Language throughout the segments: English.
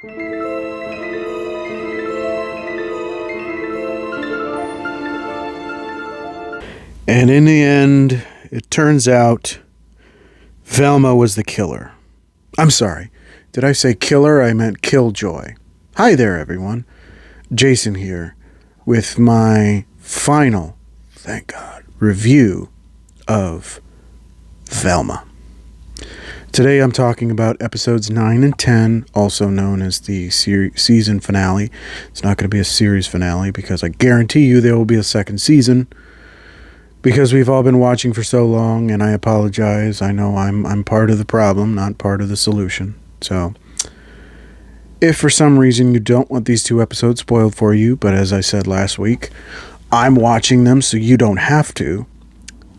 And in the end, it turns out Velma was the killer. I'm sorry. Did I say killer? I meant killjoy. Hi there, everyone. Jason here with my final, thank God, review of Velma. Today I'm talking about episodes 9 and 10, also known as the season finale. It's not going to be a series finale because I guarantee you there will be a second season. Because we've all been watching for so long, and I apologize. I know I'm part of the problem, not part of the solution. So, if for some reason you don't want these 2 episodes spoiled for you, but as I said last week, I'm watching them so you don't have to.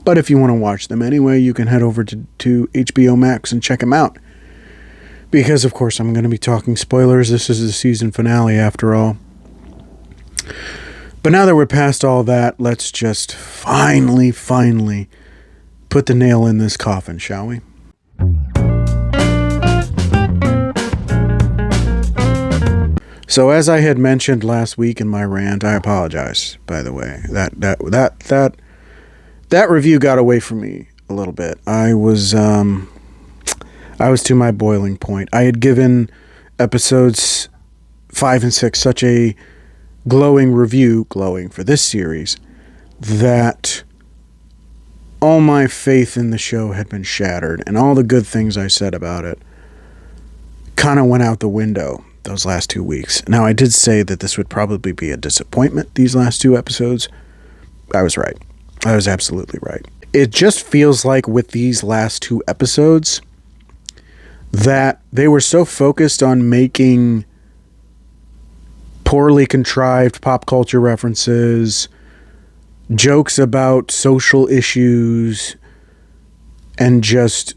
But if you want to watch them anyway, you can head over to HBO Max and check them out. Because, of course, I'm going to be talking spoilers. This is the season finale, after all. But now that we're past all that, let's just finally put the nail in this coffin, shall we? So as I had mentioned last week in my rant, I apologize, by the way. That review got away from me a little bit. I was to my boiling point. I had given episodes 5 and 6 such a glowing for this series, that all my faith in the show had been shattered, and all the good things I said about it kind of went out the window those last 2 weeks. Now, I did say that this would probably be a disappointment, these last 2 episodes. I was right. I was absolutely right. It just feels like with these last 2 episodes that they were so focused on making poorly contrived pop culture references, jokes about social issues, and just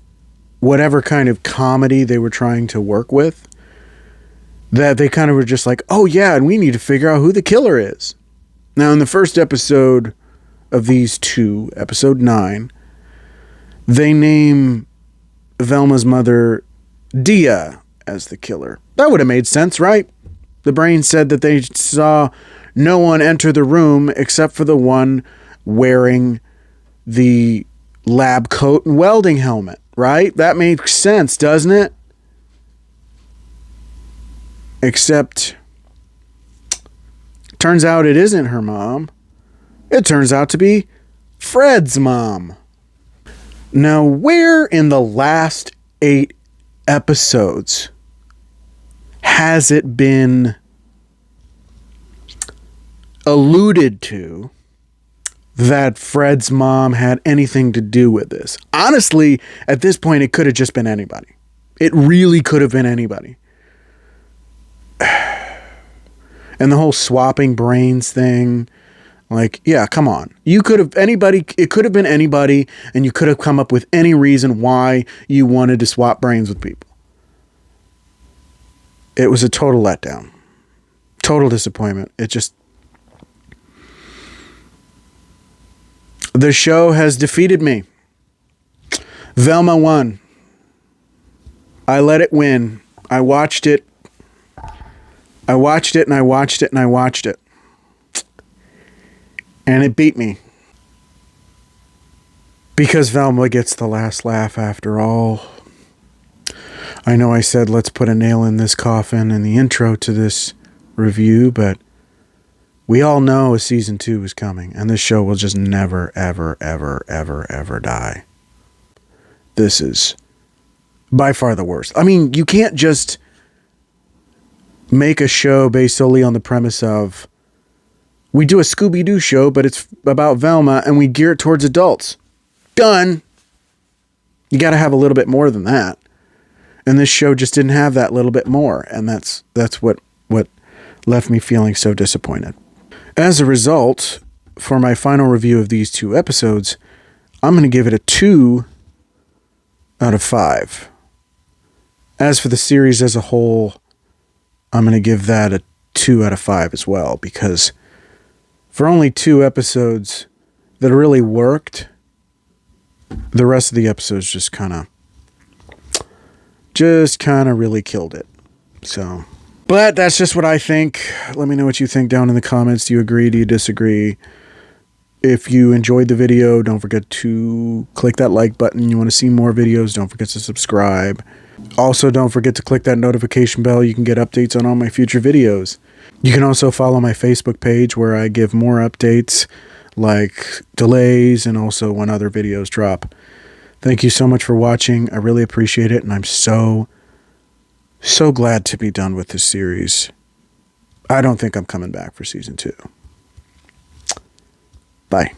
whatever kind of comedy they were trying to work with, that they kind of were just like, oh yeah, and we need to figure out who the killer is. Now, in the first episode of these 2, episode 9, they name Velma's mother Dia as the killer. That would have made sense, right? The brain said that they saw no one enter the room except for the one wearing the lab coat and welding helmet, right? That makes sense, doesn't it? Except, turns out it isn't her mom. It turns out to be Fred's mom. Now, where in the last 8 episodes has it been alluded to that Fred's mom had anything to do with this? Honestly, at this point, it could have just been anybody. It really could have been anybody. And the whole swapping brains thing, like, yeah, come on. You could have anybody, it could have been anybody, and you could have come up with any reason why you wanted to swap brains with people. It was a total letdown. Total disappointment. The show has defeated me. Velma won. I let it win. I watched it. And it beat me. Because Velma gets the last laugh after all. I know I said let's put a nail in this coffin in the intro to this review, but we all know a season 2 is coming, and this show will just never, ever, ever, ever, ever die. This is by far the worst. I mean, you can't just make a show based solely on the premise of, we do a Scooby-Doo show, but it's about Velma, and we gear it towards adults. Done. You got to have a little bit more than that. And this show just didn't have that little bit more, and that's what left me feeling so disappointed. As a result, for my final review of these 2 episodes, I'm going to give it a 2 out of 5. As for the series as a whole, I'm going to give that a 2 out of 5 as well, because for only 2 episodes that really worked, the rest of the episodes just kind of really killed it. So But that's just what I think. Let me know what you think down in the comments. Do you agree? Do you disagree? If you enjoyed the video, don't forget to click that like button. You want to see more videos, don't forget to subscribe. Also, don't forget to click that notification bell. You can get updates on all my future videos. You can also follow my Facebook page where I give more updates like delays and also when other videos drop. Thank you so much for watching. I really appreciate it, and I'm so glad to be done with this series. I don't think I'm coming back for season 2. Bye.